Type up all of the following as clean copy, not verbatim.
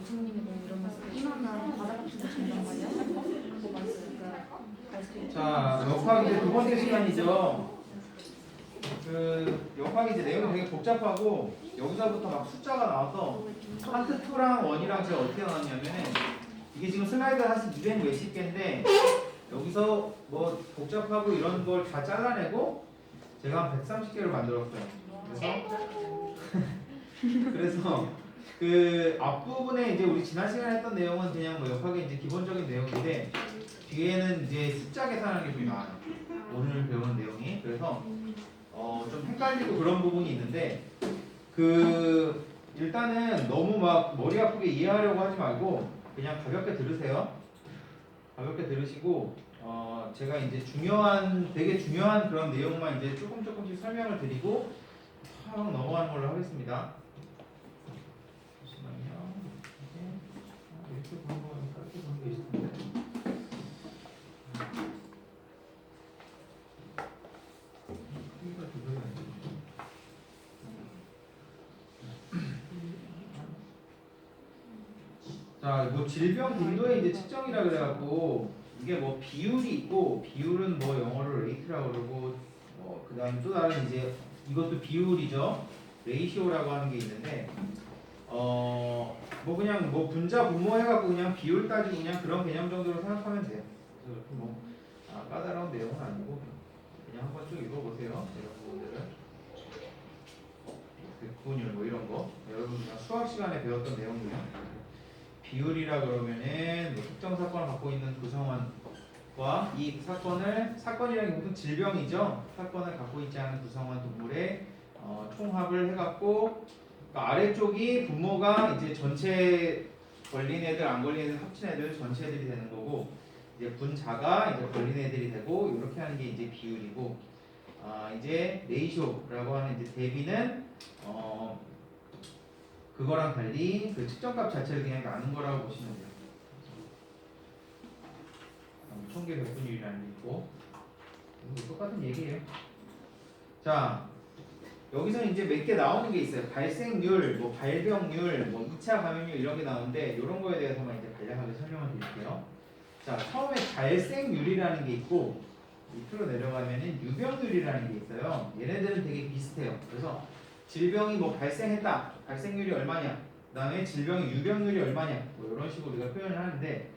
교수님이 뭐 이런 말씀 이만한 바다 같은 거 준단 말이야? 그거 말씀이니까 알수 자, 역학 이제 두 번째 시간이죠. 역학이 이제 내용이 되게 복잡하고 여기서부터 막 숫자가 나와서 파트 2랑 1이랑 제가 어떻게 나왔냐면은 이게 지금 슬라이드 한 200 몇십 개인데 여기서 뭐 복잡하고 이런 걸 다 잘라내고 제가 한 130개를 만들었어요. 그래서 그 앞부분에 이제 우리 지난 시간에 했던 내용은 그냥 뭐 역학의 이제 기본적인 내용인데 뒤에는 이제 숫자 계산하는 게 좀 많아요. 오늘 배우는 내용이. 그래서 좀 헷갈리고 그런 부분이 있는데 일단은 너무 막 머리 아프게 이해하려고 하지 말고 그냥 가볍게 들으세요. 가볍게 들으시고 제가 이제 되게 중요한 그런 내용만 이제 조금씩 설명을 드리고 확 넘어가는 걸로 하겠습니다. 잠시만요. 이렇게 보는 거 이렇게 보는 게 있을 텐데. 자, 뭐 질병 빈도의 이제 측정이라 그래갖고 이게 뭐 비율이 있고 비율은 뭐 영어로 레이트라고 그러고 그다음에 또 다른 이제 이것도 비율이죠. 레이시오라고 하는 게 있는데 뭐 그냥 뭐 분자 분모 해갖고 그냥 비율 따지고 그냥 그런 개념 정도로 생각하면 돼요. 그래서 뭐 까다로운 내용은 아니고 그냥 한번 쭉 읽어보세요. 이런 부분들을 구분율 뭐 이런 거 여러분 그냥 수학 시간에 배웠던 내용이에요. 비율이라 그러면은 뭐 특정 사건을 갖고 있는 구성원과 이 사건이라는 게 무슨 질병이죠. 사건을 갖고 있지 않은 구성원 동물의 총합을 해갖고 그러니까 아래쪽이 분모가 이제 전체 걸린 애들 안 걸린 애들 합친 애들 전체 애들이 되는 거고 이제 분자가 이제 걸린 애들이 되고 이렇게 하는 게 이제 비율이고 이제 레이쇼라고 하는 이제 대비는 그거랑 달리 그 측정값 자체를 그냥 나눈 거라고 보시면 돼요. 총계 백분율이라는 게 있고 똑같은 얘기예요. 자, 여기서 이제 몇 개 나오는 게 있어요. 발생률, 뭐 발병률, 뭐 2차 감염률 이런 게 나오는데 이런 거에 대해서만 이제 간략하게 설명을 드릴게요. 자, 처음에 발생률이라는 게 있고 밑으로 내려가면은 유병률이라는 게 있어요. 얘네들은 되게 비슷해요. 그래서 질병이 뭐 발생했다. 발생률이 얼마냐. 그 다음에 질병의 유병률이 얼마냐. 뭐 이런 식으로 우리가 표현을 하는데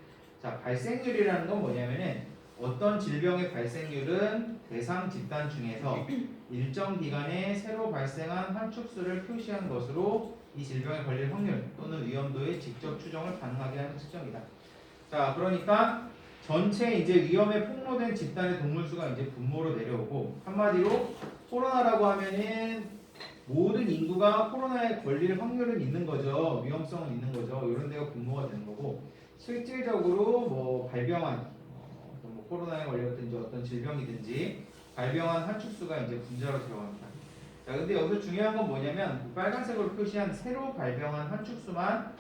자, 발생률이라는 건 뭐냐면은 어떤 질병의 발생률은 대상 집단 중에서 일정 기간에 새로 발생한 한 축수를 표시한 것으로 이 질병에 걸릴 확률 또는 위험도의 직접 추정을 가능하게 하는 측정이다. 자, 그러니까 전체 이제 위험에 폭로된 집단의 동물 수가 이제 분모로 내려오고 한마디로 코로나라고 하면은 모든 인구가 코로나에 걸릴 확률은 있는 거죠. 위험성은 있는 거죠. 이런 데가 분모가 되는 거고 실질적으로 뭐 발병한 뭐 코로나에 걸렸든지 어떤 질병이든지 발병한 한 축수가 이제 분자로 들어갑니다. 자, 근데 여기서 중요한 건 뭐냐면 빨간색으로 표시한 새로 발병한 한 축수만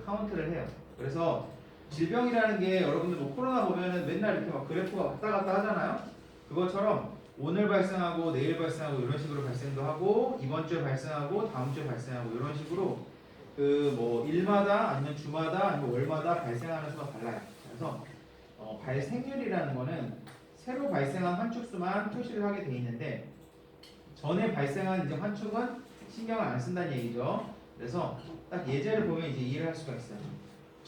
카운트를 해요. 그래서 질병이라는 게 여러분들 뭐 코로나 보면은 맨날 이렇게 막 그래프가 왔다 갔다 하잖아요. 그것처럼 오늘 발생하고 내일 발생하고 이런 식으로 발생도 하고 이번 주에 발생하고 다음 주에 발생하고 이런 식으로 뭐 일마다 아니면 주마다 아니면 월마다 발생하는 수가 달라요. 그래서 발생률이라는 거는 새로 발생한 한 축수만 표시를 하게 돼 있는데 전에 발생한 이제 한 축은 신경을 안 쓴다는 얘기죠. 그래서 딱 예제를 보면 이제 이해를 할 수가 있어요.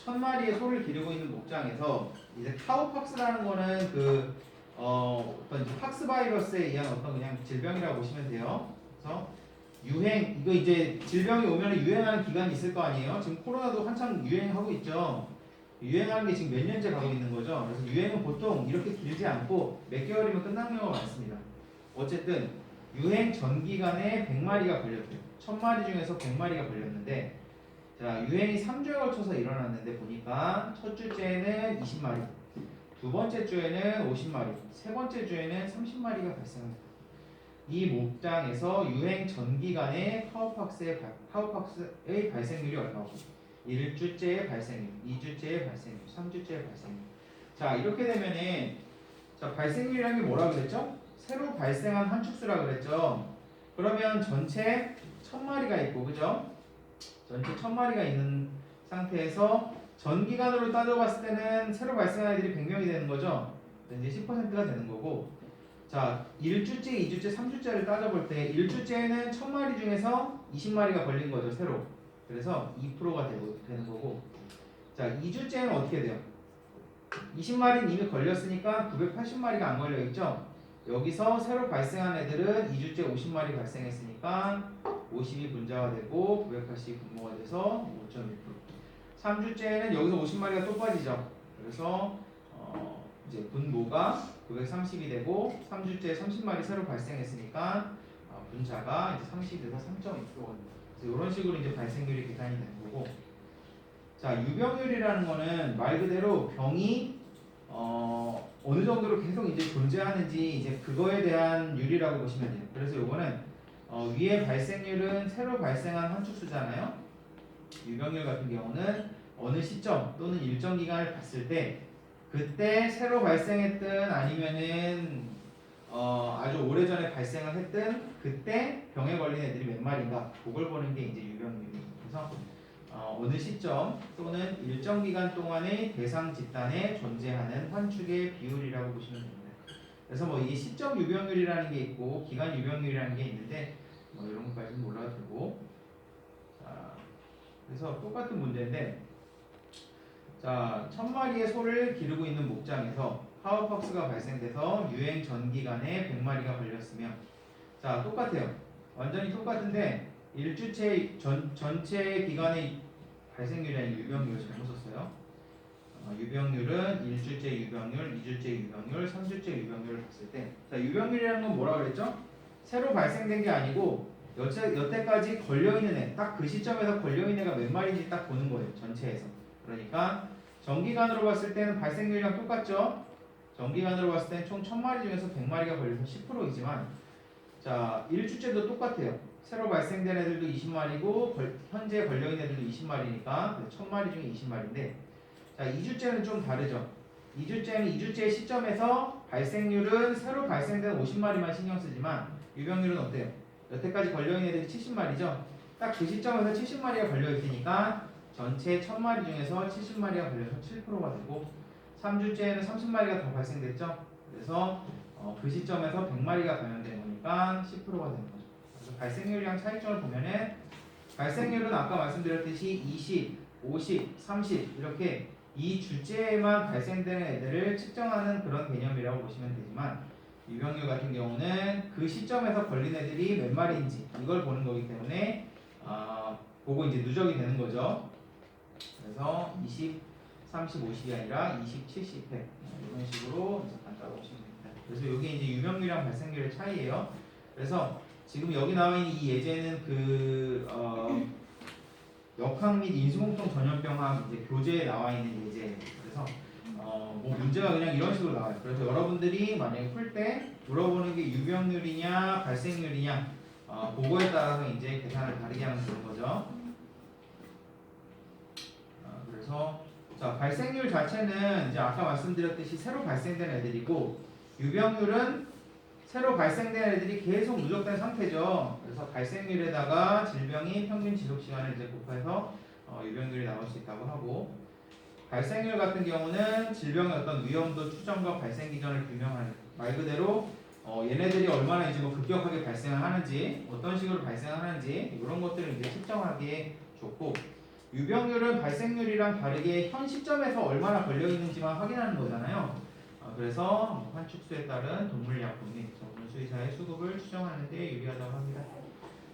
1000마리의 소를 기르고 있는 목장에서 이제 카우팍스라는 거는 어떤 이제 팍스 바이러스에 의한 어떤 그냥 질병이라고 보시면 돼요. 그래서 이거 이제 질병이 오면 유행하는 기간이 있을 거 아니에요. 지금 코로나도 한창 유행하고 있죠. 유행하는 게 지금 몇 년째 가고 있는 거죠. 그래서 유행은 보통 이렇게 길지 않고 몇 개월이면 끝나는 경우가 많습니다. 어쨌든 유행 전 기간에 100마리가 걸렸대요. 1000마리 중에서 100마리가 걸렸는데 자, 유행이 3주에 걸쳐서 일어났는데 보니까 첫 주째에는 20마리, 두 번째 주에는 50마리, 세 번째 주에는 30마리가 발생합니다. 이 목장에서 유행 전 기간에 카우팍스의 발생률이 얼마고 1주째의 발생률, 2주째의 발생률, 3주째의 발생률. 자, 이렇게 되면은 자, 발생률이라는 게 뭐라고 그랬죠? 새로 발생한 한 축수라고 그랬죠. 그러면 전체 1000마리가 있고 그죠? 전체 1000마리가 있는 상태에서 전기간으로 따져봤을 때는 새로 발생한 애들이 100명이 되는 거죠. 이제 10%가 되는 거고, 자 1주째, 2주째, 3주째를 따져볼 때 1주째는 1000마리 중에서 20마리가 걸린 거죠 새로. 그래서 2%가 되는 거고, 자 2주째는 어떻게 돼요? 20마리는 이미 걸렸으니까 980마리가 안 걸려 있죠. 여기서 새로 발생한 애들은 2주째 50마리 발생했으니까 50이 분자가 되고 980이 분모가 돼서 5.1%. 3주째는 여기서 50마리가 또 빠지죠. 그래서 이제 분모가 930이 되고 3주째 30마리 새로 발생했으니까 분자가 이제 30에서 3.2%가 됩니다. 그래서 이런 식으로 이제 발생률이 계산이 되는 거고, 자 유병률이라는 거는 말 그대로 병이 어느 정도로 계속 이제 존재하는지 이제 그거에 대한 율이라고 보시면 돼요. 그래서 요거는 위의 발생률은 새로 발생한 환축수잖아요. 유병률 같은 경우는 어느 시점 또는 일정 기간을 봤을 때 그때 새로 발생했든 아니면은 아주 오래전에 발생을 했든 그때 병에 걸린 애들이 몇 마리인가 그걸 보는 게 이제 유병률이에요. 그래서 어느 시점 또는 일정 기간 동안의 대상 집단에 존재하는 환축의 비율이라고 보시면 됩니다. 그래서 뭐 이게 시점 유병률이라는 게 있고 기간 유병률이라는 게 있는데 뭐 이런 것까지는 몰라도 되고, 자 그래서 똑같은 문제인데, 자 1000마리의 소를 기르고 있는 목장에서 파워팍스가 발생돼서 유행 전 기간에 100마리가 걸렸으면, 자 똑같아요. 완전히 똑같은데 1주째 전체 기간의 발생률이 아니라 유병률을 잘못 썼어요. 유병률은 1주째 유병률, 2주째 유병률, 3주째 유병률을 봤을 때, 자 유병률이라는 건 뭐라고 그랬죠? 새로 발생된 게 아니고 여태까지 걸려있는 애, 딱 그 시점에서 걸려있는 애가 몇 마리인지 딱 보는 거예요. 전체에서. 그러니까 전기간으로 봤을 때는 발생률이랑 똑같죠? 전기간으로 봤을 때는 총 1000마리 중에서 100마리가 걸려서 10%이지만, 자 1주째도 똑같아요. 새로 발생된 애들도 20마리고 현재 걸려있는 애들도 20마리니까 1000마리 중에 20마리인데, 자 2주째는 좀 다르죠. 2주째는 2주째 시점에서 발생률은 새로 발생된 50마리만 신경 쓰지만 유병률은 어때요? 여태까지 걸려있는 애들이 70마리죠. 딱 그 시점에서 70마리가 걸려있으니까 전체 1000마리 중에서 70마리가 걸려서 7%가 되고, 3주째에는 30마리가 더 발생됐죠. 그래서 그 시점에서 100마리가 감염된 거니까 10%가 되는 거죠. 그래서 발생률이랑 차이점을 보면은 발생률은 아까 말씀드렸듯이 20, 50, 30 이렇게 이 주제에만 발생되는 애들을 측정하는 그런 개념이라고 보시면 되지만, 유병률 같은 경우는 그 시점에서 걸린 애들이 몇 마리인지 이걸 보는 거기 때문에 그거 이제 누적이 되는 거죠. 그래서 20, 30, 50이 아니라 20, 70, 100 이런 식으로 이제 간다고 보시면 됩니다. 그래서 이게 이제 유병률이랑 발생률의 차이예요. 그래서 지금 여기 나와 있는 이 예제는 그 역학 및 인수공통 전염병학 이제 교재에 나와 있는 예제예요. 그래서 뭐 문제가 그냥 이런 식으로 나와요. 그래서 여러분들이 만약에 풀 때 물어보는 게 유병률이냐 발생률이냐 그거에 따라서 이제 계산을 다르게 하면 되는 거죠. 그래서 자 발생률 자체는 이제 아까 말씀드렸듯이 새로 발생된 애들이고, 유병률은 새로 발생된 애들이 계속 누적된 상태죠. 그래서 발생률에다가 질병이 평균 지속 시간을 이제 곱해서 유병률이 나올 수 있다고 하고, 발생률 같은 경우는 질병의 어떤 위험도 추정과 발생 기전을 규명하는, 말 그대로 얘네들이 얼마나 이제 뭐 급격하게 발생을 하는지, 어떤 식으로 발생을 하는지 이런 것들을 이제 측정하기에 좋고, 유병률은 발생률이랑 다르게 현 시점에서 얼마나 걸려 있는지만 확인하는 거잖아요. 그래서 환축수에 따른 동물약품 및 전문 수의사의 수급을 추정하는 데 유리하다고 합니다.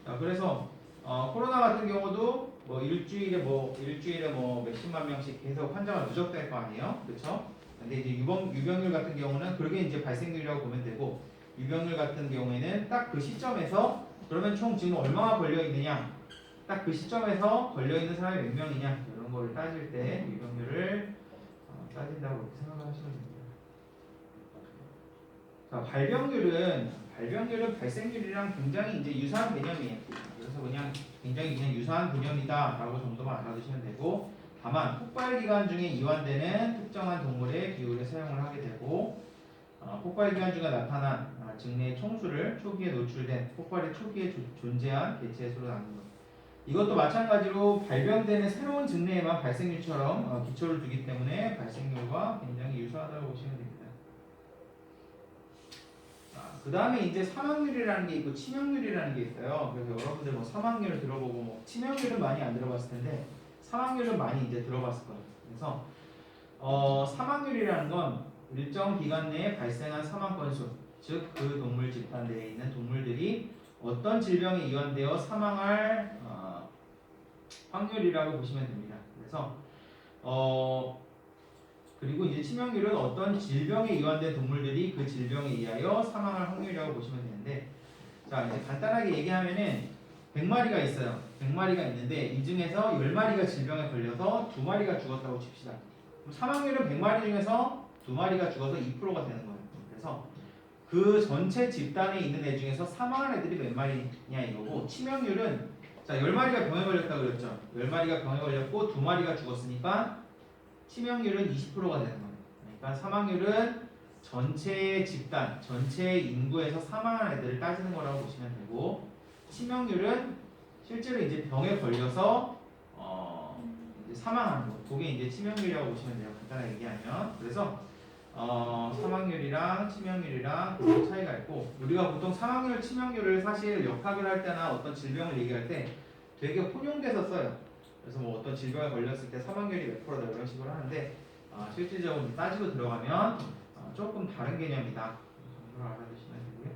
자, 그래서 코로나 같은 경우도 뭐 일주일에 뭐 몇십만 명씩 계속 환자가 누적될 거 아니에요, 그렇죠? 근데 이제 유병률 같은 경우는 그게 이제 발생률이라고 보면 되고, 유병률 같은 경우에는 딱 그 시점에서 그러면 총 지금 얼마나 걸려 있느냐, 딱 그 시점에서 걸려 있는 사람이 몇 명이냐 이런 거를 따질 때 유병률을 따진다고 이렇게 생각을 하시면 됩니다. 자, 발병률은 발생률이랑 굉장히 이제 유사한 개념이에요. 그래서 그냥 굉장히 그냥 유사한 개념이다라고 정도만 알아두시면 되고, 다만 폭발 기간 중에 이완되는 특정한 동물의 비율을 사용을 하게 되고, 폭발 기간 중에 나타난 증례 총수를 초기에 노출된 폭발의 초기에 존재한 개체의 수로 나눈 것. 이것도 마찬가지로 발병되는 새로운 증례에만 발생률처럼 기초를 두기 때문에 발생률과 굉장히 유사하다고 보시면 됩니다. 그 다음에 이제 사망률이라는 게 있고 치명률이라는 게 있어요. 그래서 여러분들 뭐 사망률 들어보고 뭐 치명률은 많이 안 들어봤을 텐데 사망률은 많이 이제 들어봤을 거예요. 그래서 사망률이라는 건 일정 기간 내에 발생한 사망 건수, 즉 그 동물 집단 내에 있는 동물들이 어떤 질병에 이완되어 사망할 확률이라고 보시면 됩니다. 그래서 그리고 이제 치명률은 어떤 질병에 이완된 동물들이 그 질병에 의하여 사망할 확률이라고 보시면 되는데, 자 이제 간단하게 얘기하면은 100마리가 있어요. 100마리가 있는데 이 중에서 10마리가 질병에 걸려서 2마리가 죽었다고 칩시다. 그럼 사망률은 100마리 중에서 2마리가 죽어서 2%가 되는 거예요. 그래서 그 전체 집단에 있는 애 중에서 사망한 애들이 몇 마리냐 이거고, 치명률은 자 10마리가 병에 걸렸다고 그랬죠. 10마리가 병에 걸렸고 2마리가 죽었으니까 치명률은 20%가 되는 거예요. 그러니까 사망률은 전체 집단, 전체 인구에서 사망한 애들을 따지는 거라고 보시면 되고, 치명률은 실제로 이제 병에 걸려서 이제 사망하는 거, 그게 이제 치명률이라고 보시면 돼요. 간단하게 얘기하면. 그래서 사망률이랑 치명률이랑 그 차이가 있고, 우리가 보통 사망률, 치명률을 사실 역학을 할 때나 어떤 질병을 얘기할 때 되게 혼용돼서 써요. 그래서 뭐 어떤 질병에 걸렸을 때 사망률이 몇 프로다 이런 식으로 하는데 실질적으로 따지고 들어가면 조금 다른 개념이다. 정도로 알아두시면 되고요.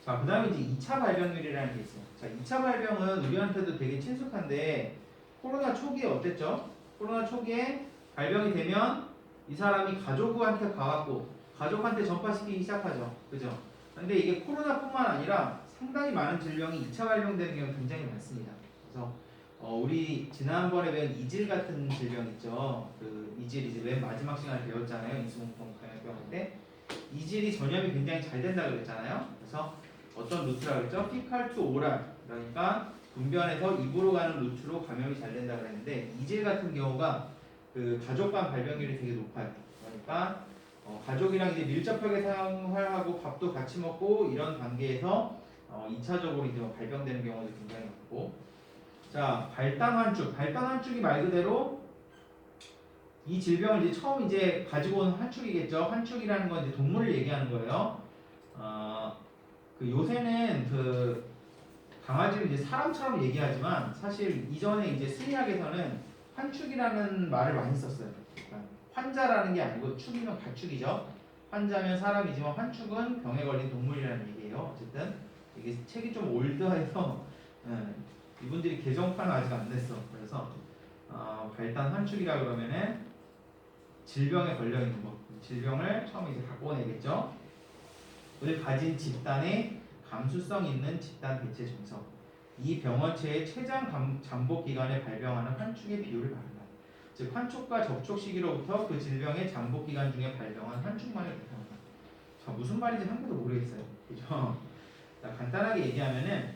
자, 그 다음에 이제 2차 발병률이라는 게 있어요. 자, 2차 발병은 우리한테도 되게 친숙한데 코로나 초기에 어땠죠? 코로나 초기에 발병이 되면 이 사람이 가족한테 가갖고 가족한테 전파시키기 시작하죠. 그죠? 근데 이게 코로나뿐만 아니라 상당히 많은 질병이 2차 발병되는 경우가 굉장히 많습니다. 그래서 우리 지난번에 배운 이질 같은 질병 있죠. 그 이질 이제 맨 마지막 시간에 배웠잖아요. 인수공통 감염병 때 이질이 전염이 굉장히 잘 된다 그랬잖아요. 그래서 어떤 루트라 그랬죠? 피칼 투 오랄, 그러니까 분변에서 입으로 가는 루트로 감염이 잘 된다 그랬는데, 이질 같은 경우가 그 가족 간 발병률이 되게 높아요. 그러니까 가족이랑 이제 밀접하게 생활하고 밥도 같이 먹고 이런 관계에서 2차적으로 이제 발병되는 경우도 굉장히 많고, 자 발단 환축, 발단 환축이 말 그대로 이 질병을 이제 처음 이제 가지고 온 환축이겠죠. 환축이라는 건 이제 동물을 얘기하는 거예요. 그 요새는 그 강아지를 이제 사람처럼 얘기하지만 사실 이전에 이제 수의학에서는 환축이라는 말을 많이 썼어요. 그러니까 환자라는 게 아니고 축이면 가축이죠. 환자면 사람이지만 환축은 병에 걸린 동물이라는 얘기예요. 어쨌든 이게 책이 좀 올드해서 이분들이 개정판은 아직 안 냈어. 그래서 발단 환축이라 그러면은 질병에 걸려 있는 거, 질병을 처음 이제 갖고 오내겠죠. 을 가진 집단의 감수성 있는 집단 대체 증서, 이 병원체의 최장 잠복 기간에 발병하는 환축의 비율을 말한다. 즉 환축과 접촉 시기로부터 그 질병의 잠복 기간 중에 발병한 환축만을 나타낸다. 자, 무슨 말인지 한 개도 모르겠어요. 그죠? 자, 간단하게 얘기하면은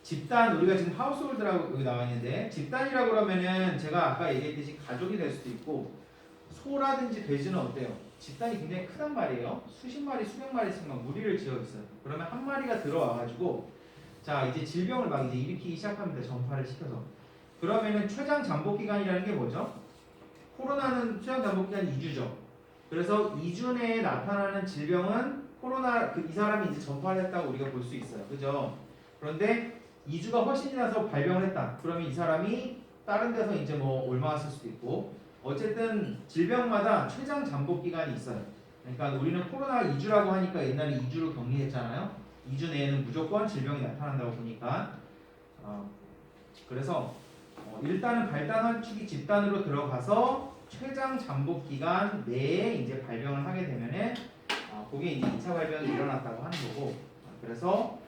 집단, 우리가 지금 하우스홀드라고 여기 나와 있는데, 집단이라고 그러면은 제가 아까 얘기했듯이 가족이 될 수도 있고 소라든지 돼지는 어때요? 집단이 굉장히 크단 말이에요. 수십 마리, 수백 마리씩 막 무리를 지어 있어요. 그러면 한 마리가 들어와가지고 자 이제 질병을 막 이제 일으키기 시작합니다. 전파를 시켜서. 그러면은 최장 잠복 기간이라는 게 뭐죠? 코로나는 최장 잠복 기간이 2주죠. 그래서 2주 내에 나타나는 질병은 코로나 이 사람이 이제 전파를 했다고 우리가 볼 수 있어요. 그죠? 그런데 2주가 훨씬 지나서 발병을 했다. 그러면 이 사람이 다른 데서 이제 뭐 옮아왔을 수도 있고, 어쨌든 질병마다 최장 잠복 기간이 있어요. 그러니까 우리는 코로나 2주라고 하니까 옛날에 2주로 격리했잖아요. 2주 내에는 무조건 질병이 나타난다고 보니까 그래서 일단은 발단 환축이 집단으로 들어가서 최장 잠복 기간 내에 이제 발병을 하게 되면은 그게 이제 2차 발병이 일어났다고 하는 거고, 그래서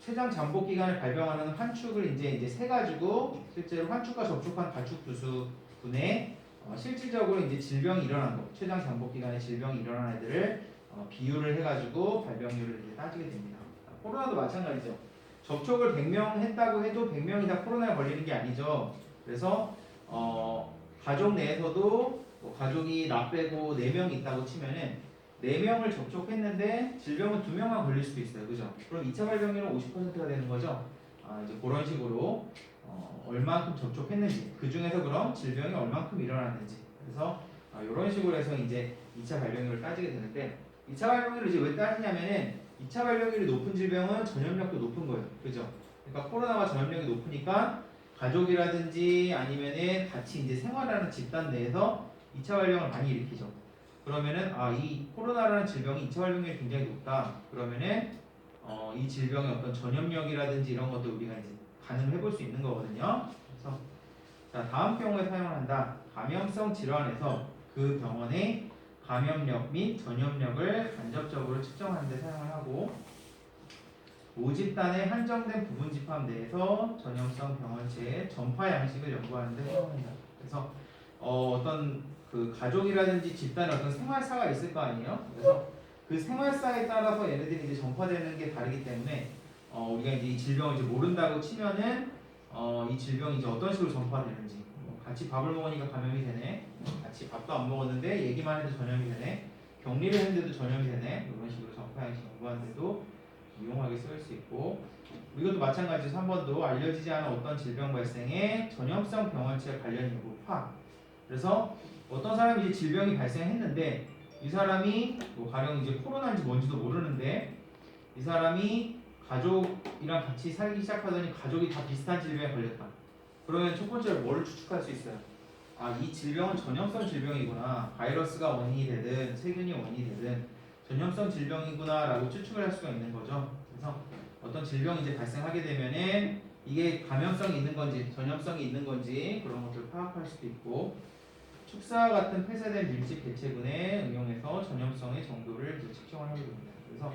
최장 잠복 기간에 발병하는 환축을 이제 세 가지고, 실제로 환축과 접촉한 가축 두수분에 실질적으로 이제 질병이 일어난 거, 최장 잠복 기간에 질병이 일어난 애들을 비율을 해가지고 발병률을 이제 따지게 됩니다. 코로나도 마찬가지죠. 접촉을 100명 했다고 해도 100명이 다 코로나에 걸리는 게 아니죠. 그래서 가족 내에서도 가족이 나 빼고 4명 있다고 치면은 4명을 접촉했는데 질병은 2명만 걸릴 수도 있어요. 그죠? 그럼 2차 발병률은 50%가 되는 거죠. 이제 그런 식으로 얼만큼 접촉했는지 그 중에서 그럼 질병이 얼만큼 일어났는지 그래서 이런 식으로 해서 이제 2차 발병률을 따지게 되는데 2차 발병률을 이제 왜 따지냐면은 2차 발병률이 높은 질병은 전염력도 높은 거예요. 그죠? 그러니까 코로나가 전염력이 높으니까 가족이라든지 아니면은 같이 이제 생활하는 집단 내에서 2차 발병을 많이 일으키죠. 그러면은 이 코로나라는 질병이 2차 발병률이 굉장히 높다. 그러면은 이 질병의 어떤 전염력이라든지 이런 것도 우리가 이제 가늠해 볼 수 있는 거거든요. 그래서 자, 다음 경우에 사용을 한다. 감염성 질환에서 그 병원의 감염력 및 전염력을 간접적으로 측정하는 데 사용을 하고 모집단의 한정된 부분 집합 내에서 전염성 병원체의 전파 양식을 연구하는 데 사용한다. 그래서 어떤 그 가족이라든지 집단의 어떤 생활사가 있을 거 아니에요. 그래서 그 생활사에 따라서 얘네들이 이제 전파되는 게 다르기 때문에 우리가 이제 이 질병을 이제 모른다고 치면은 이 질병이 이제 어떤 식으로 전파되는지 같이 밥을 먹으니까 감염이 되네. 같이 밥도 안 먹었는데 얘기만 해도 전염이 되네. 격리를 했는데도 전염이 되네. 이런 식으로 전파 양식 연구하는데도 유용하게 쓰일 수 있고 이것도 마찬가지로 한 번도 알려지지 않은 어떤 질병 발생에 전염성 병원체 관련 여부 파악. 그래서 어떤 사람이 이제 질병이 발생했는데 이 사람이 뭐 가령 이제 코로나인지 뭔지도 모르는데 이 사람이 가족이랑 같이 살기 시작하더니 가족이 다 비슷한 질병에 걸렸다. 그러면 첫 번째로 뭐를 추측할 수 있어요? 이 질병은 전염성 질병이구나. 바이러스가 원인이 되든 세균이 원인이 되든 전염성 질병이구나 라고 추측을 할 수가 있는 거죠. 그래서 어떤 질병이 이제 발생하게 되면은 이게 감염성이 있는 건지 전염성이 있는 건지 그런 것들을 파악할 수도 있고 축사와 같은 폐쇄된 밀집 개체군에 응용해서 전염성의 정도를 이제 측정을 하게 됩니다. 그래서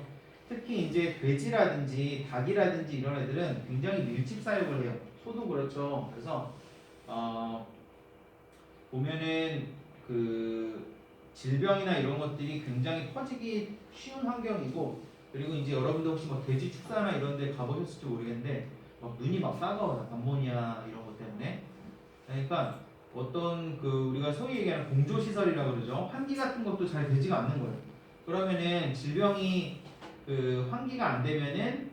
특히 이제 돼지라든지 닭이라든지 이런 애들은 굉장히 밀집 사육을 해요. 소도 그렇죠. 그래서 보면은 그 질병이나 이런 것들이 굉장히 퍼지기 쉬운 환경이고 그리고 이제 여러분들 혹시 뭐 돼지 축사나 이런 데 가보셨을지 모르겠는데 막 눈이 막 따가워요. 암모니아 이런 것 때문에. 그러니까 어떤 그 우리가 소위 얘기하는 공조시설이라고 그러죠. 환기 같은 것도 잘 되지가 않는 거예요. 그러면은 질병이 그 환기가 안 되면은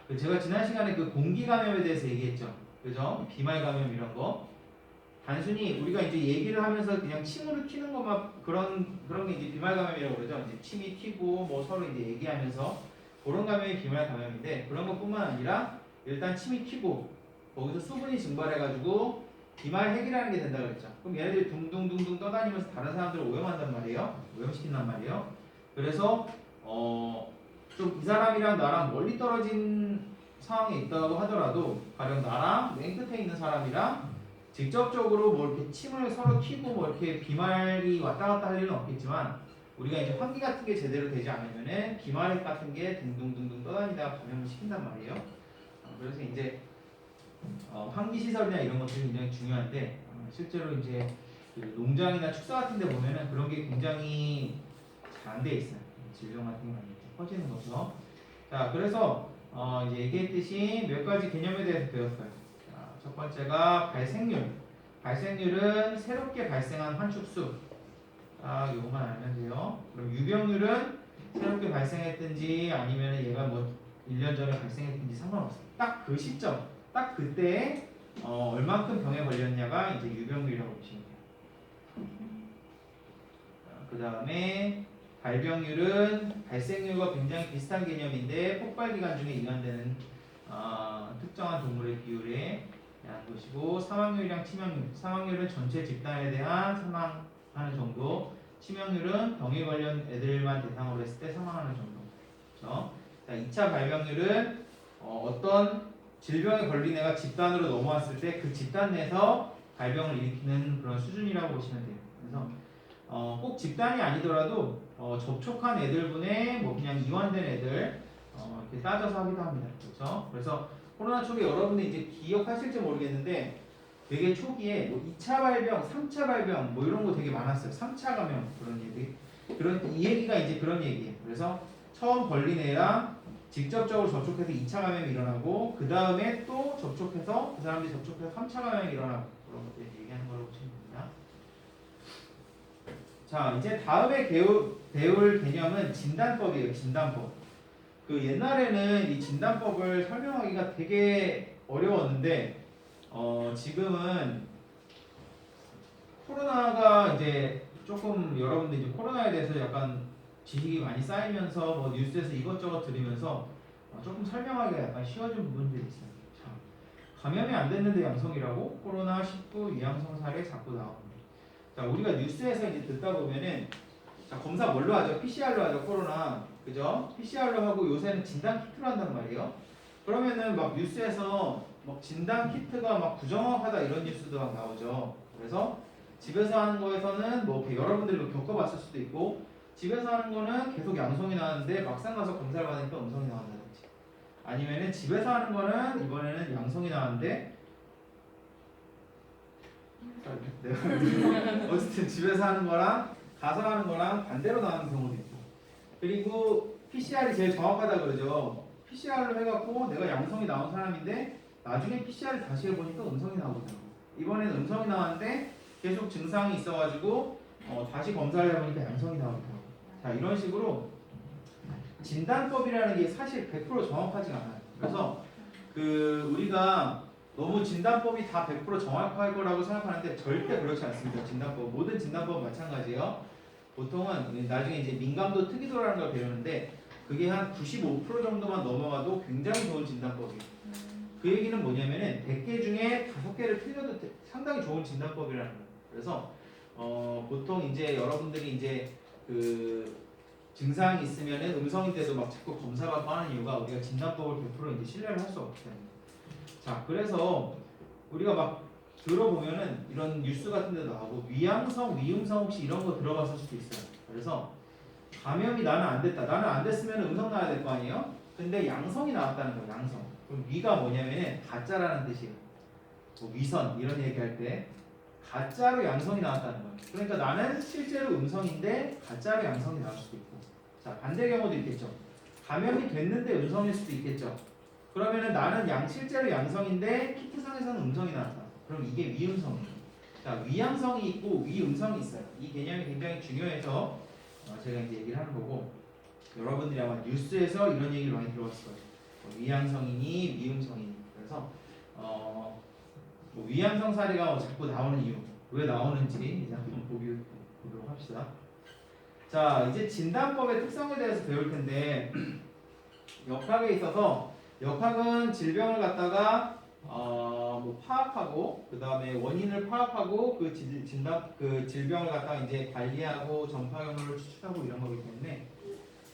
그 제가 지난 시간에 그 공기 감염에 대해서 얘기했죠. 그죠? 비말 감염 이런 거. 단순히 우리가 이제 얘기를 하면서 그냥 침으로 튀는 것만 그런 게 이제 비말 감염이라고 그러죠. 이제 침이 튀고 뭐 서로 이제 얘기하면서 그런 감염이 비말 감염인데 그런 것뿐만 아니라 일단 침이 튀고 거기서 수분이 증발해가지고 비말 핵이라는 게 된다 그랬죠. 그럼 얘네들이 둥둥둥둥 떠다니면서 다른 사람들을 오염한단 말이에요. 오염시킨단 말이에요. 그래서 좀 이 사람이랑 나랑 멀리 떨어진 상황에 있다고 하더라도 가령 나랑 맨 끝에 있는 사람이랑 직접적으로 뭐 이렇게 침을 서로 튀고 뭐 이렇게 비말이 왔다 갔다 할 일은 없겠지만 우리가 이제 환기 같은 게 제대로 되지 않으면은 비말핵 같은 게 둥둥둥둥 떠다니다가 감염을 시킨단 말이에요. 그래서 이제 환기 시설이나 이런 것들이 굉장히 중요한데 실제로 이제 그 농장이나 축사 같은 데 보면은 그런 게 굉장히 잘 안 돼 있어요. 질병 같은 게 많이 퍼지는 거죠. 자, 그래서 이제 얘기했듯이 몇 가지 개념에 대해서 배웠어요. 자, 첫 번째가 발생률. 발생률은 새롭게 발생한 환축수. 요것만 알면 돼요. 그럼 유병률은 새롭게 발생했든지 아니면 얘가 뭐 1년 전에 발생했든지 상관없어요. 딱 그 시점, 딱 그때 얼만큼 병에 걸렸냐가 이제 유병률이라고 보시면 돼요. 그 다음에 발병률은 발생률과 굉장히 비슷한 개념인데 폭발 기간 중에 이완되는 특정한 동물의 비율에 대한 것이고 사망률이랑 치명률. 사망률은 전체 집단에 대한 사망하는 정도. 치명률은 병에 걸린 애들만 대상으로 했을 때 사망하는 정도. 그렇죠? 자, 2차 발병률은 어떤 질병에 걸린 애가 집단으로 넘어왔을 때 그 집단 내에서 발병을 일으키는 그런 수준이라고 보시면 돼요. 그래서 꼭 집단이 아니더라도 접촉한 애들분의 뭐 그냥 이완된 애들 이렇게 따져서 하기도 합니다. 그렇죠? 그래서 코로나 초기에 여러분들 이제 기억하실지 모르겠는데 되게 초기에 뭐 2차 발병, 3차 발병 뭐 이런 거 되게 많았어요. 3차 감염 그런 얘기. 이 얘기가 이제 그런 얘기예요. 그래서 처음 걸린 애랑 직접적으로 접촉해서 2차 감염이 일어나고 그 다음에 또 접촉해서 그 사람들이 접촉해서 3차 감염이 일어나고 그런 것들 얘기하는 걸로 보시면 됩니다. 자, 이제 다음에 배울 개념은 진단법이에요. 진단법. 그 옛날에는 이 진단법을 설명하기가 되게 어려웠는데 지금은 코로나가 이제 조금 여러분들 이제 코로나에 대해서 약간 지식이 많이 쌓이면서 뭐 뉴스에서 이것저것 들으면서 조금 설명하기가 약간 쉬워진 부분들이 있어요. 자, 감염이 안 됐는데 양성이라고 코로나19 위양성 사례 자꾸 나옵니다. 자, 우리가 뉴스에서 이제 듣다 보면은 자, 검사 뭘로 하죠? PCR로 하죠, 코로나. 그죠? PCR로 하고 요새는 진단 키트로 한단 말이에요. 그러면은 막 뉴스에서 막 진단 키트가 막 부정확하다 이런 뉴스도 막 나오죠. 그래서 집에서 하는 거에서는 뭐 이렇게 여러분들도 겪어봤을 수도 있고 집에서 하는 거는 계속 양성이 나왔는데 막상 가서 검사를 받으니까 음성이 나온다든지 아니면은 집에서 하는 거는 이번에는 양성이 나왔는데 내가 어쨌든 집에서 하는 거랑 가서 하는 거랑 반대로 나오는 경우도 있고 그리고 PCR이 제일 정확하다 그러죠. PCR로 해갖고 내가 양성이 나온 사람인데 나중에 PCR을 다시 해보니까 음성이 나오더라고. 이번에는 음성이 나왔는데 계속 증상이 있어가지고 다시 검사를 해보니까 양성이 나오더라고. 자, 이런 식으로 진단법이라는 게 사실 100% 정확하지가 않아요. 그래서 그 우리가 너무 진단법이 다 100% 정확할 거라고 생각하는데 절대 그렇지 않습니다. 진단법 모든 진단법 마찬가지예요. 보통은 나중에 이제 민감도 특이도라는 걸 배우는데 그게 한 95% 정도만 넘어가도 굉장히 좋은 진단법이에요. 그 얘기는 뭐냐면은 100개 중에 5개를 틀려도 상당히 좋은 진단법이라는 거예요. 그래서 보통 이제 여러분들이 이제 그 증상이 있으면은 음성인데도 막 자꾸 검사받고 하는 이유가 우리가 진단법을 100% 이제 신뢰를 할 수 없기 때문에. 자, 그래서 우리가 막 들어보면은 이런 뉴스 같은 데도 나오고 위양성, 위음성 혹시 이런 거 들어봤을 수도 있어요. 그래서 감염이 나는 안 됐다. 나는 안 됐으면 음성 나야 될 거 아니에요? 근데 양성이 나왔다는 거예요. 양성. 그럼 위가 뭐냐면은 가짜라는 뜻이에요. 뭐 위선 이런 얘기할 때 가짜로 양성이 나왔다는 거예요. 그러니까 나는 실제로 음성인데 가짜로 양성이 나올 수도 있고. 자, 반대 경우도 있겠죠. 감염이 됐는데 음성일 수도 있겠죠. 그러면은 나는 실제로 양성인데 키트상에서는 음성이 나왔다. 그럼 이게 위음성이에요. 자, 위양성이 있고 위음성이 있어요. 이 개념이 굉장히 중요해서 제가 이제 얘기를 하는 거고 여러분들이 아마 뉴스에서 이런 얘기를 많이 들어봤을 거예요. 뭐 위양성이니 위음성이니. 그래서 뭐 위양성 사례가 자꾸 나오는 이유, 왜 나오는지 이제 한번 보도록 합시다. 자, 이제 진단법의 특성에 대해서 배울 텐데 역학에 있어서 역학은 질병을 갖다가 뭐 파악하고 그 다음에 원인을 파악하고 그 질병을 갖다가 이제 관리하고 전파경로를 추출하고 이런 거기 때문에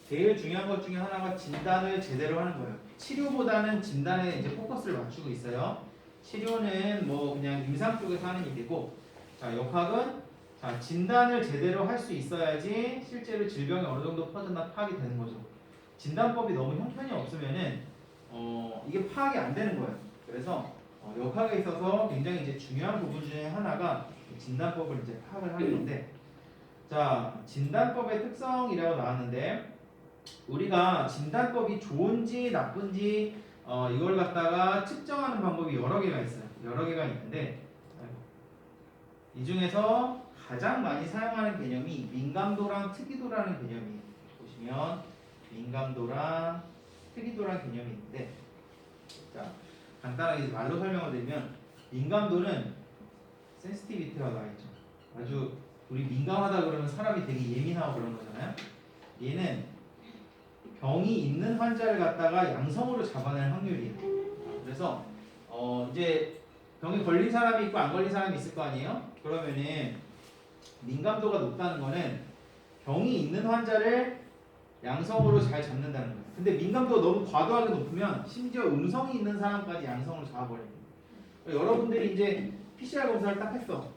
제일 중요한 것 중에 하나가 진단을 제대로 하는 거예요. 치료보다는 진단에 이제 포커스를 맞추고 있어요. 치료는 뭐 그냥 임상 쪽에서 하는 일이고, 자, 역학은 자, 진단을 제대로 할 수 있어야지 실제로 질병이 어느 정도 퍼졌나 파악이 되는 거죠. 진단법이 너무 형편이 없으면은 이게 파악이 안 되는 거예요. 그래서 역학에 있어서 굉장히 이제 중요한 부분 중에 하나가 진단법을 이제 파악을 하는 건데, 자, 진단법의 특성이라고 나왔는데 우리가 진단법이 좋은지 나쁜지 이걸 갖다가 측정하는 방법이 여러 개가 있어요. 여러 개가 있는데 이 중에서 가장 많이 사용하는 개념이 민감도랑 특이도라는 개념이에요. 보시면 민감도랑 특이도라는 개념이 있는데, 자, 간단하게 말로 설명을 드리면 민감도는 센시티비티가 나와있죠. 아주 우리 민감하다 그러면 사람이 되게 예민하고 그런 거잖아요. 얘는 병이 있는 환자를 갖다가 양성으로 잡아낼 확률이에요. 그래서 이제 병에 걸린 사람이 있고 안 걸린 사람이 있을 거 아니에요? 그러면은 민감도가 높다는 거는 병이 있는 환자를 양성으로 잘 잡는다는 거예요. 근데 민감도가 너무 과도하게 높으면 심지어 음성이 있는 사람까지 양성으로 잡아버립니다. 그러니까 여러분들이 이제 PCR 검사를 딱 했어.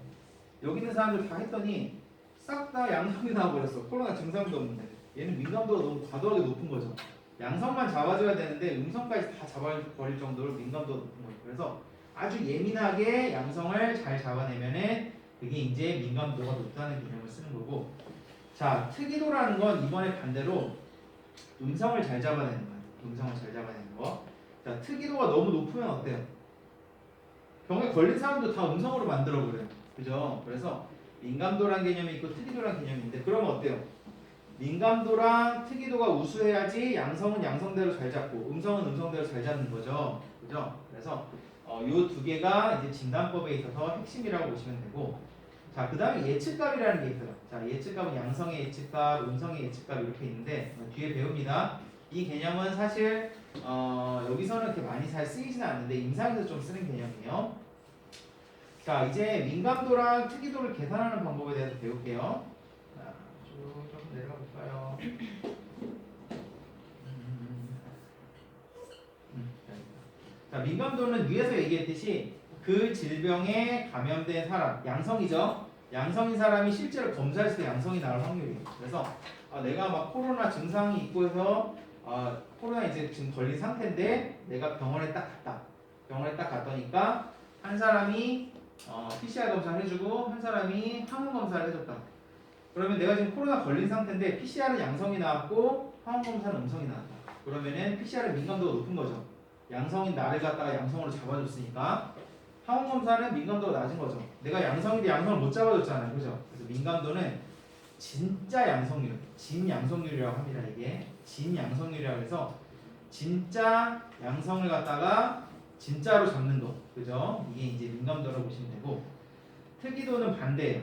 여기 있는 사람들 다 했더니 싹 다 양성이 나와버렸어. 코로나 증상도 없는데. 얘는 민감도가 너무 과도하게 높은 거죠. 양성만 잡아줘야 되는데 음성까지 다 잡아버릴 정도로 민감도가 높은 거예요. 그래서 아주 예민하게 양성을 잘 잡아내면은 그게 이제 민감도가 높다는 개념을 쓰는 거고, 자, 특이도라는 건 이번에 반대로 음성을 잘 잡아내는 거예요. 음성을 잘 잡아내는 거. 자, 특이도가 너무 높으면 어때요? 병에 걸린 사람도 다 음성으로 만들어 버려요. 그죠? 그래서 민감도란 개념이 있고 특이도란 개념이 있는데 그러면 어때요? 민감도랑 특이도가 우수해야지 양성은 양성대로 잘 잡고 음성은 음성대로 잘 잡는 거죠. 그죠? 그래서 요 두 개가 이제 진단법에 있어서 핵심이라고 보시면 되고 자, 그 다음에 예측값이라는 게 있어요. 자, 예측값은 양성의 예측값, 음성의 예측값 이렇게 있는데 뒤에 배웁니다. 이 개념은 사실 여기서는 그렇게 많이 잘 쓰이지는 않는데 임상에서 좀 쓰는 개념이에요. 자, 이제 민감도랑 특이도를 계산하는 방법에 대해서 배울게요. 자, 쭉 좀 내려가 볼까요? 자, 민감도는 위에서 얘기했듯이 그 질병에 감염된 사람, 양성이죠. 양성인 사람이 실제로 검사했을 때 양성이 나올 확률이에요. 그래서 내가 막 코로나 증상이 있고 해서 코로나 이제 지금 걸린 상태인데 내가 병원에 딱 갔다. 병원에 딱 갔더니까 한 사람이 PCR 검사를 해주고 한 사람이 항원 검사를 해줬다. 그러면 내가 지금 코로나 걸린 상태인데 PCR은 양성이 나왔고 항원 검사는 음성이 나왔다. 그러면은 PCR은 민감도가 높은 거죠. 양성인 나를 갖다가 양성으로 잡아줬으니까 항원 검사는 민감도가 낮은 거죠. 내가 양성인데 양성을 못 잡아줬잖아요, 그죠? 그래서 민감도는 진짜 양성률, 진양성률이라고 합니다. 이게 진양성률이라고 해서 진짜 양성을 갖다가 진짜로 잡는 거, 그죠? 이게 이제 민감도라고 보시면 되고 특이도는 반대예요.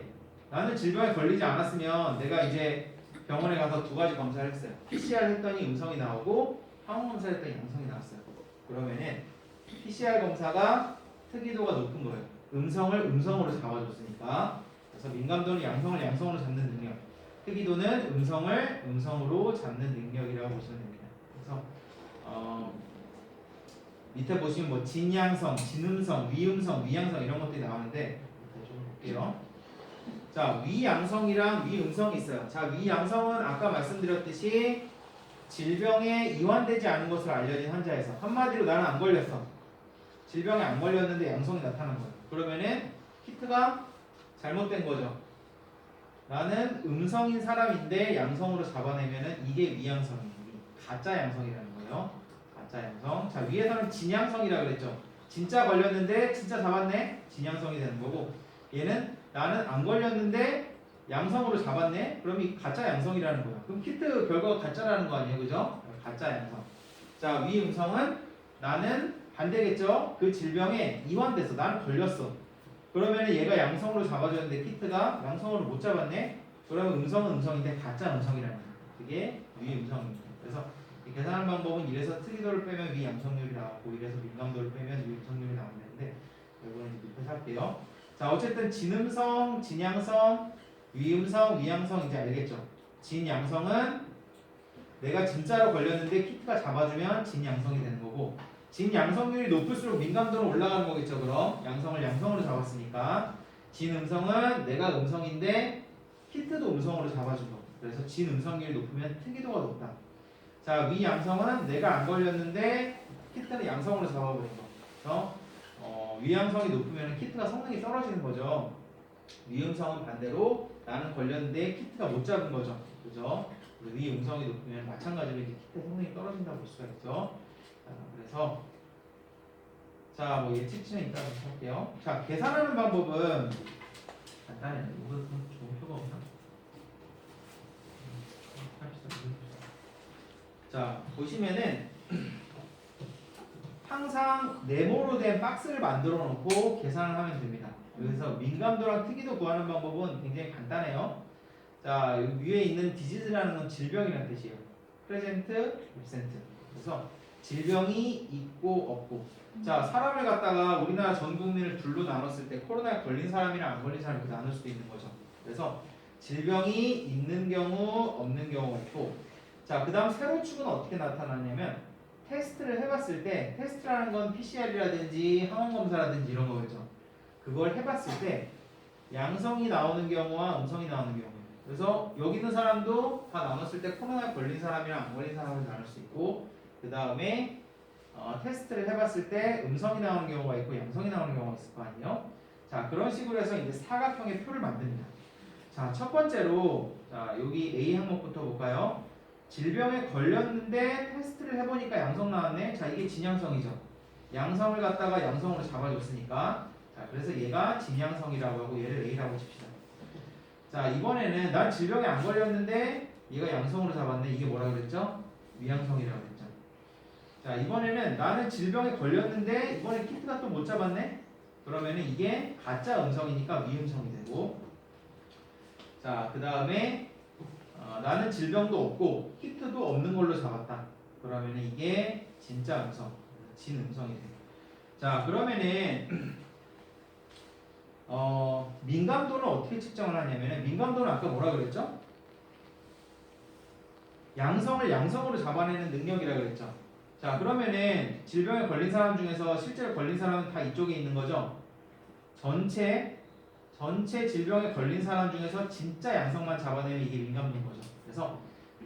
나는 질병에 걸리지 않았으면 내가 이제 병원에 가서 두 가지 검사를 했어요. PCR 했더니 음성이 나오고 항원 검사 했더니 양성이 나왔어요. 그러면은 PCR 검사가 특이도가 높은 거예요. 음성을 음성으로 잡아줬으니까. 그래서 민감도는 양성을 양성으로 잡는 능력, 특이도는 음성을 음성으로 잡는 능력이라고 보시면 됩니다. 그래서 밑에 보시면 뭐 진양성, 진음성, 위음성, 위양성 이런 것들이 나오는데 좀 볼게요. 자, 위양성이랑 위음성이 있어요. 자, 위양성은 아까 말씀드렸듯이 질병에 이완되지 않은 것으로 알려진 환자에서 한마디로 나는 안 걸렸어. 질병에 안 걸렸는데 양성이 나타난 거예요. 그러면은 키트가 잘못된 거죠. 나는 음성인 사람인데 양성으로 잡아내면은 이게 위양성이에요. 가짜 양성이라는 거예요. 가짜 양성. 자, 위에서는 진양성이라고 그랬죠. 진짜 걸렸는데 진짜 잡았네. 진양성이 되는 거고 얘는 나는 안 걸렸는데 양성으로 잡았네. 그럼 이 가짜 양성이라는 거야. 그럼 키트 결과가 가짜라는 거 아니에요, 그죠? 가짜 양성. 자, 위음성은 나는 반대겠죠. 그 질병에 이완돼서 나는 걸렸어. 그러면 얘가 양성으로 잡아줬는데 키트가 양성으로 못 잡았네. 그러면 음성은 음성인데 가짜 음성이라는 거야. 그게 위음성입니다. 그래서 계산하는 방법은 이래서 특이도를 빼면 위양성률이 나오고 이래서 민감도를 빼면 위음성률이 나오는데 이거는 밑에서 할게요. 자, 어쨌든 진음성, 진양성, 위음성, 위양성 이제 알겠죠? 진양성은 내가 진짜로 걸렸는데 키트가 잡아주면 진양성이 되는 거고 진양성률이 높을수록 민감도는 올라가는 거겠죠. 그럼 양성을 양성으로 잡았으니까 진음성은 내가 음성인데 키트도 음성으로 잡아준 거. 그래서 진음성률이 높으면 특이도가 높다. 자, 위양성은 내가 안 걸렸는데 키트는 양성으로 잡아버린 거. 그래서 위양성이 높으면 키트가 성능이 떨어지는 거죠. 위음성은 반대로 나는 걸렸는데 키트가 못 잡은 거죠. 그죠? 위음성이 높으면 마찬가지로 이제 키트 성능이 떨어진다고 볼 수가 있죠. 그래서 자, 뭐 예측치는 이따가 할게요. 자, 계산하는 방법은 간단해요. 이거 좀 좋은 표가 없나? 자, 보시면은 항상 네모로 된 박스를 만들어 놓고 계산을 하면 됩니다. 그래서 민감도랑 특이도 구하는 방법은 굉장히 간단해요. 자, 여기 위에 있는 디지즈라는 건 질병이라는 뜻이에요. 프레젠트, 앱센트. 그래서 질병이 있고 없고. 자, 사람을 갖다가 우리나라 전 국민을 둘로 나눴을 때 코로나에 걸린 사람이랑 안 걸린 사람이 나눌 수도 있는 거죠. 그래서 질병이 있는 경우, 없는 경우가 있고. 자, 그 다음 세로 축은 어떻게 나타나냐면 테스트를 해봤을 때 테스트라는 건 PCR이라든지 항원검사라든지 이런 거겠죠. 그걸 해봤을 때 양성이 나오는 경우와 음성이 나오는 경우. 그래서 여기 있는 사람도 다 나눴을 때 코로나에 걸린 사람이랑 안 걸린 사람을 나눌 수 있고 그 다음에 테스트를 해봤을 때 음성이 나오는 경우가 있고 양성이 나오는 경우가 있을 거 아니에요. 자, 그런 식으로 해서 이제 사각형의 표를 만듭니다. 자, 첫 번째로 자, 여기 A 항목부터 볼까요? 질병에 걸렸는데 테스트를 해보니까 양성 나왔네. 자, 이게 진양성이죠. 양성을 갖다가 양성으로 잡아줬으니까. 자, 그래서 얘가 진양성이라고 하고 얘를 A라고 칩시다. 자, 이번에는 난 질병에 안 걸렸는데 얘가 양성으로 잡았네. 이게 뭐라 그랬죠? 위양성이라고 그랬죠. 자, 이번에는 나는 질병에 걸렸는데 이번에 키트가 또 못 잡았네. 그러면은 이게 가짜 음성이니까 위음성이 되고. 자, 그 다음에 나는 질병도 없고 키트도 없는 걸로 잡았다. 그러면은 이게 진짜 음성, 진음성이 돼요. 자, 그러면은 민감도는 어떻게 측정을 하냐면은 민감도는 아까 뭐라 그랬죠? 양성을 양성으로 잡아내는 능력이라 그랬죠. 자, 그러면은 질병에 걸린 사람 중에서 실제로 걸린 사람은 다 이쪽에 있는 거죠. 전체 질병에 걸린 사람 중에서 진짜 양성만 잡아내면 이게 민감도인 거죠. 그래서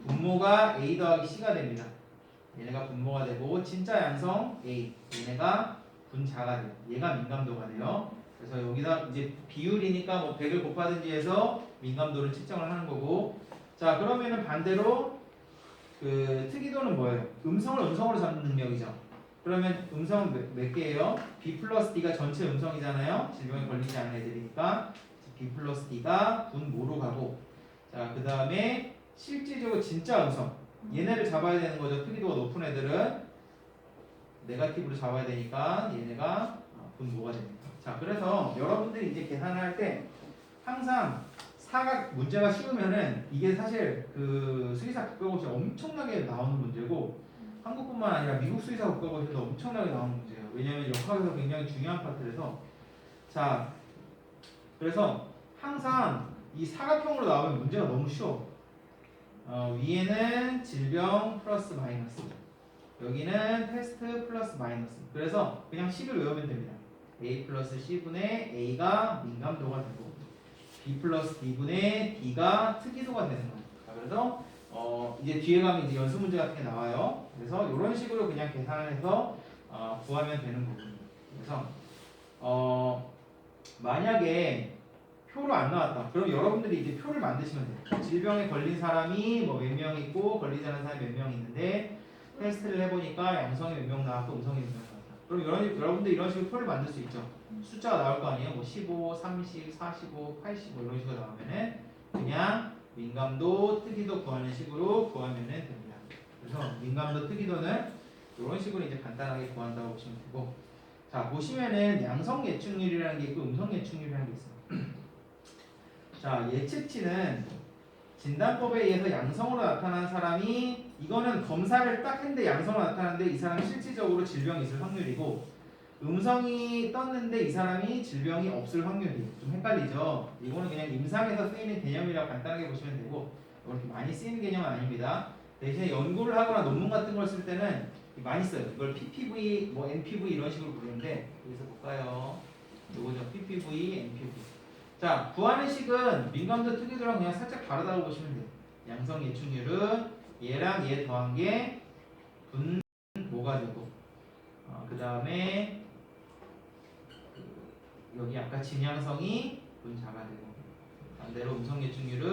분모가 A 더하기 C가 됩니다. 얘네가 분모가 되고 진짜 양성 A, 얘네가 분자가 돼요. 얘가 민감도가 돼요. 그래서 여기다 이제 비율이니까 뭐 100을 곱하든지 해서 민감도를 측정을 하는 거고. 자, 그러면은 반대로 그 특이도는 뭐예요? 음성으로 잡는 능력이죠. 그러면 음성은 몇 개예요? B 플러스 D가 전체 음성이잖아요. 질병에 걸리지 않은 애들이니까 B 플러스 D가 분모로 가고. 자, 그 다음에 실질적으로 진짜 음성 얘네를 잡아야 되는 거죠. 특이도가 높은 애들은 네거티브로 잡아야 되니까 얘네가 분모가 됩니다. 자, 그래서 여러분들이 이제 계산을 할 때 항상 사각 문제가 쉬우면은 이게 사실 그 수의사 국가고시에 엄청나게 나오는 문제고 한국뿐만 아니라 미국 수의사 국가고시에도 엄청나게 나오는 문제예요. 왜냐하면 역학에서 굉장히 중요한 파트라서. 자, 그래서 항상 이 사각형으로 나오면 문제가 너무 쉬워. 위에는 질병 플러스 마이너스, 여기는 테스트 플러스 마이너스. 그래서 그냥 식을 외우면 됩니다. A 플러스 C분의 A가 민감도가 되고 B 플러스 D분의 D가 특이도가 되는 거예요. 그래서 이제 뒤에 가면 이제 연습 문제 같은 게 나와요. 그래서 이런 식으로 그냥 계산을 해서 구하면 되는 부분입니다. 그래서 만약에 표로 안 나왔다. 그럼 여러분들이 이제 표를 만드시면 돼요. 질병에 걸린 사람이 뭐 몇 명 있고 걸리지 않은 사람이 몇 명 있는데 테스트를 해보니까 양성이 몇 명 나왔고 음성이 몇 명 나왔다. 그럼 여러분들 이런 식으로 표를 만들 수 있죠. 숫자가 나올 거 아니에요. 뭐 15, 30, 45, 85 이런 식으로 나오면은 그냥 민감도, 특이도 구하는 식으로 구하면은 됩니다. 그래서 민감도, 특이도는 이런 식으로 이제 간단하게 구한다고 보시면 되고. 자, 보시면은 양성 예측률이라는 게 있고 음성 예측률이라는 게 있어요. 자, 예측치는 진단법에 의해서 양성으로 나타난 사람이 이거는 검사를 딱 했는데 양성으로 나타났는데 이 사람이 실질적으로 질병이 있을 확률이고, 음성이 떴는데 이 사람이 질병이 없을 확률이 좀 헷갈리죠. 이거는 그냥 임상에서 쓰이는 개념이라고 간단하게 보시면 되고 이렇게 많이 쓰이는 개념은 아닙니다. 대신에 연구를 하거나 논문 같은 걸 쓸 때는 많이 써요. 이걸 PPV, 뭐 NPV 이런 식으로 부르는데 여기서 볼까요? 요거죠. PPV, NPV. 자, 구하는 식은 민감도 특이도랑 그냥 살짝 다르다고 보시면 돼요. 양성 예측률은 얘랑 얘 더한 게 분모가 되고, 그 다음에 여기 아까 진양성이 분자가 되고, 반대로 음성 예측률은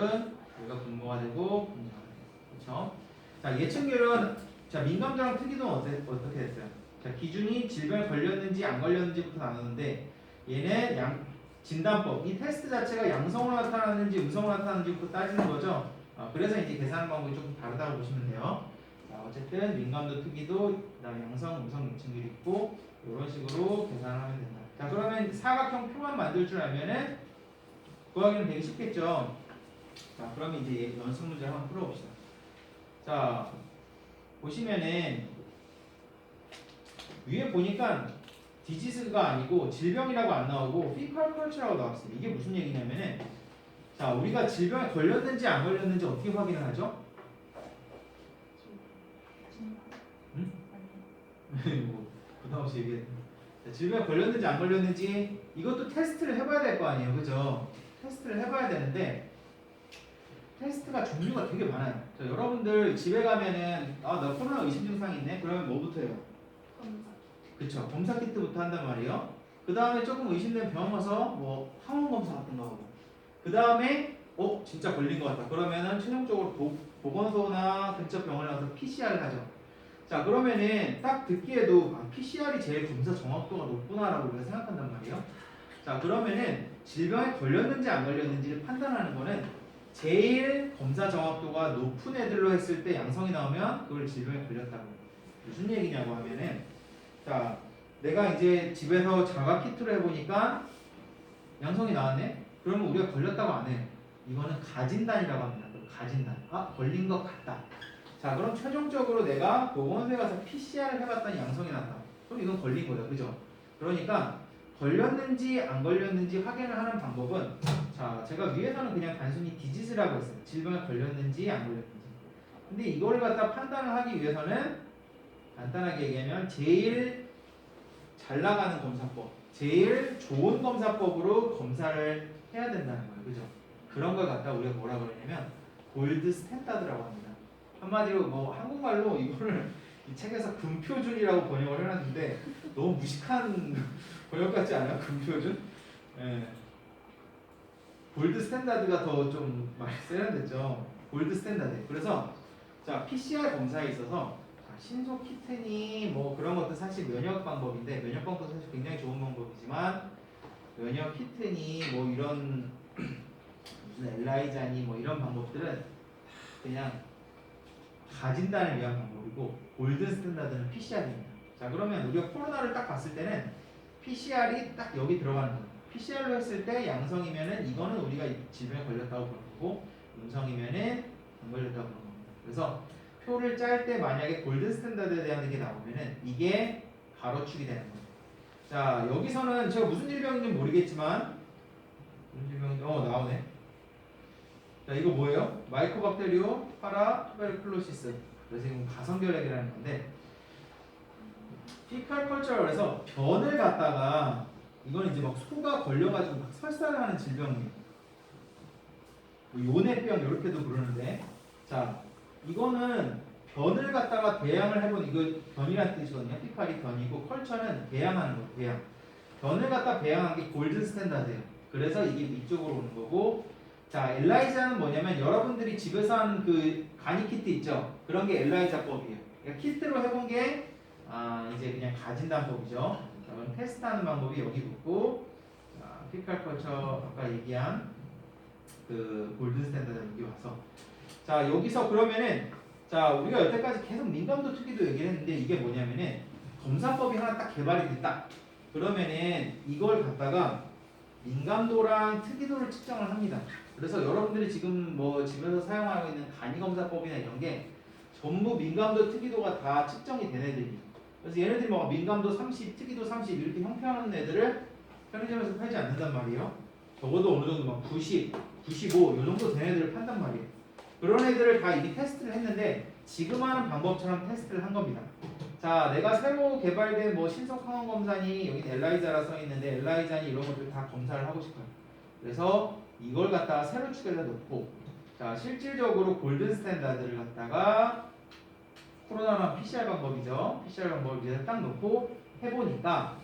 여기가 분모가 되고 분자가 되고. 그렇죠? 자, 예측률은 자 민감도랑 특이도는 어떻게 됐어요? 자, 기준이 질병에 걸렸는지 안 걸렸는지부터 나누는데 얘는 진단법, 이 테스트 자체가 양성으로 나타나는지 음성으로 나타나는지부터 따지는 거죠. 그래서 이제 계산 방법이 조금 다르다고 보시면 돼요. 자, 어쨌든 민감도, 특이도, 그다음에 양성, 음성 예측률이 있고 이런 식으로 계산을 하면 된다. 자, 그러면 사각형 표만 만들 줄 알면은 구하기는 되게 쉽겠죠. 자, 그러면 이제 연습 문제 한번 풀어봅시다. 자, 보시면은 위에 보니까 디지즈가 아니고 질병이라고 안 나오고 피컬 컬처라고 나왔습니다. 이게 무슨 얘기냐면은 자, 우리가 질병에 걸렸는지 안 걸렸는지 어떻게 확인을 하죠? 응? 뭐 부담 없이 얘기해. 질병에 걸렸는지 안 걸렸는지 이것도 테스트를 해봐야 될 거 아니에요, 그죠? 테스트를 해봐야 되는데 테스트가 종류가 되게 많아요. 자, 여러분들 집에 가면은 나 코로나 의심 증상이 있네. 그러면 뭐부터 해요? 검사. 그쵸. 검사 키트부터 한단 말이에요. 그 다음에 조금 의심되면 병원 가서 뭐 항원 검사 같은 거 하고. 그 다음에 진짜 걸린 것 같다. 그러면은 최종적으로 보건소나 근처 병원에 가서 PCR을 하죠. 자, 그러면은 딱 듣기에도 PCR이 제일 검사 정확도가 높구나라고 우리가 생각한단 말이에요. 자, 그러면은 질병에 걸렸는지 안 걸렸는지를 판단하는 거는 제일 검사 정확도가 높은 애들로 했을 때 양성이 나오면 그걸 질병에 걸렸다고. 무슨 얘기냐고 하면은, 자, 내가 이제 집에서 자가 키트로 해보니까 양성이 나왔네? 그러면 우리가 걸렸다고 안 해요. 이거는 가진단이라고 합니다. 가진단. 아, 걸린 것 같다. 자, 그럼 최종적으로 내가 보건소에 가서 PCR을 해봤더니 양성이 났다. 그럼 이건 걸린 거예요. 그죠? 그러니까 걸렸는지 안 걸렸는지 확인을 하는 방법은, 자, 제가 위에서는 그냥 단순히 디지즈라고 했어요. 질병에 걸렸는지 안 걸렸는지. 근데 이걸 갖다 판단을 하기 위해서는 간단하게 얘기하면 제일 잘 나가는 검사법, 제일 좋은 검사법으로 검사를 해야 된다는 거예요. 그죠? 그런 걸 갖다 우리가 뭐라 그러냐면 골드 스탠다드라고 합니다. 한마디로 뭐 한국말로 이거를 이 책에서 금표준이라고 번역을 해놨는데 너무 무식한 번역 같지 않아요? 금표준? 예. 골드 스탠다드가 더 좀 많이 세련됐죠. 골드 스탠다드. 그래서 자, PCR 검사에 있어서 자, 신속 키트니 뭐 그런 것도 사실 면역 방법인데, 면역 방법도 사실 굉장히 좋은 방법이지만 면역 키트니 뭐 이런 무슨 엘라이자니 뭐 이런 방법들은 다 그냥 가진단을 위한 방법이고, 골드 스탠다드는 PCR입니다. 자, 그러면 우리가 코로나를 딱 봤을 때는 PCR이 딱 여기 들어가는 거예요. PCR로 했을 때 양성이면은 이거는 우리가 질병에 걸렸다고 보는 거고, 음성이면은 안 걸렸다고 보는 겁니다. 그래서 표를 짤 때 만약에 골드 스탠다드에 대한 게 나오면은 이게 가로축이 되는 거예요. 자, 여기서는 제가 무슨 질병인지 모르겠지만 무슨 질병인지 나오네. 자, 이거 뭐예요? 마이코박테리오 파라 투베르클로시스. 그래서 이건 가성결핵이라는 건데, 피칼 컬처라고 해서 변을 갖다가 이건 이제 막 소가 걸려가지고 막 설사를 하는 질병이에요. 뭐 요네병 이렇게도 부르는데, 자, 이거는 변을 갖다가 배양을 해본, 이거 변이라는 뜻이거든요. 피칼이 변이고 컬처는 배양하는 거, 배양. 변을 갖다 배양한 게 골드 스탠다드예요. 그래서 이게 이쪽으로 오는 거고, 자, 엘라이자는 뭐냐면 여러분들이 집에서 하는 그 간이 키트 있죠? 그런 게 엘라이자법이에요. 그러니까 키트로 해본 게 이제 그냥 가진단법이죠. 자, 그럼 테스트하는 방법이 여기 붙고, 자, 피칼 컬처 아까 얘기한 그 골든 스탠다드 여기 와서, 자, 여기서 그러면은, 자, 우리가 여태까지 계속 민감도 특이도 얘기를 했는데 이게 뭐냐면은 검사법이 하나 딱 개발이 됐다. 그러면은 이걸 갖다가 민감도랑 특이도를 측정을 합니다. 그래서 여러분들이 지금 뭐 집에서 사용하고 있는 간이검사법이나 이런 게 전부 민감도, 특이도가 다 측정이 된 애들이. 그래서 얘네들이 뭐 민감도 30, 특이도 30 이렇게 형평하는 애들을 편의점에서 팔지 않는단 말이에요. 적어도 어느 정도 막 90, 95 이 정도 된 애들을 판단 말이에요. 그런 애들을 다 이미 테스트를 했는데 지금 하는 방법처럼 테스트를 한 겁니다. 자, 내가 새로 개발된 뭐 신속 항원 검사니, 여기 엘라이자라 써 있는데 엘라이자니 이런 것들 다 검사를 하고 싶어요. 그래서 이걸 갖다가 세로 축에다 놓고, 자, 실질적으로 골든 스탠다드를 갖다가 코로나만 PCR 방법이죠. PCR 방법을 위에 딱 놓고 해보니까,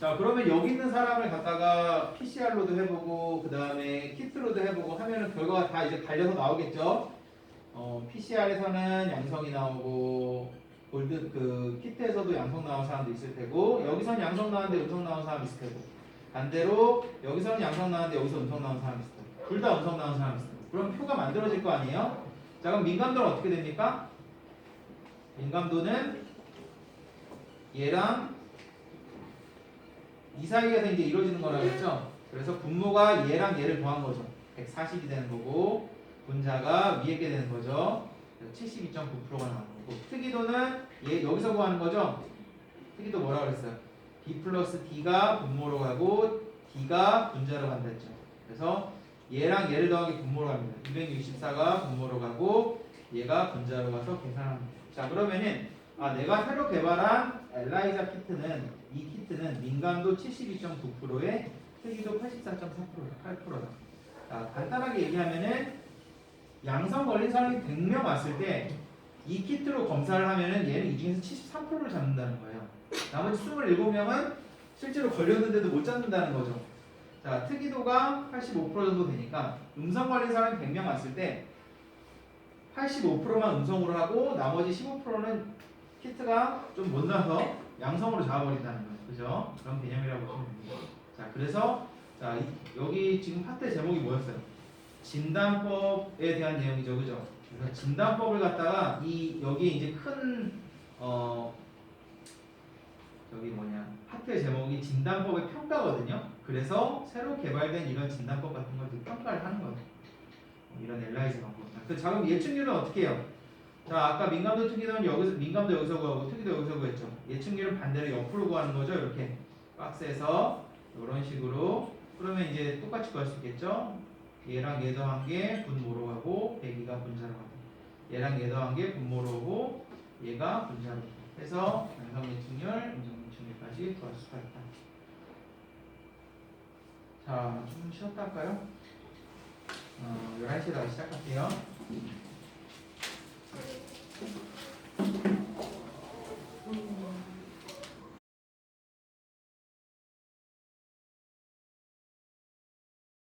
자, 그러면 여기 있는 사람을 갖다가 PCR로도 해보고 그 다음에 키트로도 해보고 하면은 결과가 다 이제 달려서 나오겠죠. PCR에서는 양성이 나오고 골드 그 키트에서도 양성 나온 사람도 있을 테고, 여기서는 양성 나왔는데 음성 나온 사람 있을 테고, 반대로 여기서는 양성 나왔는데 여기서 음성 나온 사람 있을 테고, 둘 다 음성 나온 사람 있을 테고, 그럼 표가 만들어질 거 아니에요? 자, 그럼 민감도는 어떻게 됩니까? 민감도는 얘랑 이 사이에서 이제 이루어지는 거라고 했죠. 그래서 분모가 얘랑 얘를 더한 거죠. 140이 되는 거고, 분자가 위에 게 되는 거죠. 72.9%가 나오는 거고, 특이도는 얘 여기서 구하는 거죠. 특이도 뭐라고 그랬어요? B 플러스 D가 분모로 가고 D가 분자로 간다 했죠. 그래서 얘랑 얘를 더하기 분모로 갑니다. 264가 분모로 가고 얘가 분자로 가서 계산합니다. 자, 그러면은 내가 새로 개발한 엘라이자 키트는, 이 키트는 민감도 72.9%에 특이도 84.8%다. 자, 간단하게 얘기하면은 양성 걸린 사람이 100명 왔을 때 이 키트로 검사를 하면은 얘는 이 중에서 73%를 잡는다는 거예요. 나머지 27명은 실제로 걸렸는데도 못 잡는다는 거죠. 자, 특이도가 85% 정도 되니까 음성 걸린 사람이 100명 왔을 때 85%만 음성으로 하고 나머지 15%는 키트가 좀 못 나서 양성으로 잡아버린다는 거예요. 그죠? 그런 개념이라고 보시면 됩니다. 자, 그래서 자, 여기 지금 파트 제목이 뭐였어요? 진단법에 대한 내용이죠, 그죠? 그래서 진단법을 갖다가 여기 이제 저기 파트의 제목이 진단법의 평가거든요. 그래서 새로 개발된 이런 진단법 같은 걸 평가를 하는 거예요. 이런 엘라이즈 방법. 그 작은 예측률은 어떻게 해요? 자, 아까 민감도 특이도는 민감도 여기서 구하고 특이도 여기서 구했죠. 예측률은 반대로 옆으로 구하는 거죠. 이렇게 박스에서 이런 식으로. 그러면 이제 똑같이 구할 수 있겠죠. 얘랑 얘 더한 게 분모로 하고 102가 분자로 하고 얘랑 얘 더한 게 분모로 하고 얘가 분자로 해서 양성 예측률, 음성 예측률까지 구할 수가 있다. 자, 좀 쉬었다 할까요? 11시에 다시 시작할게요.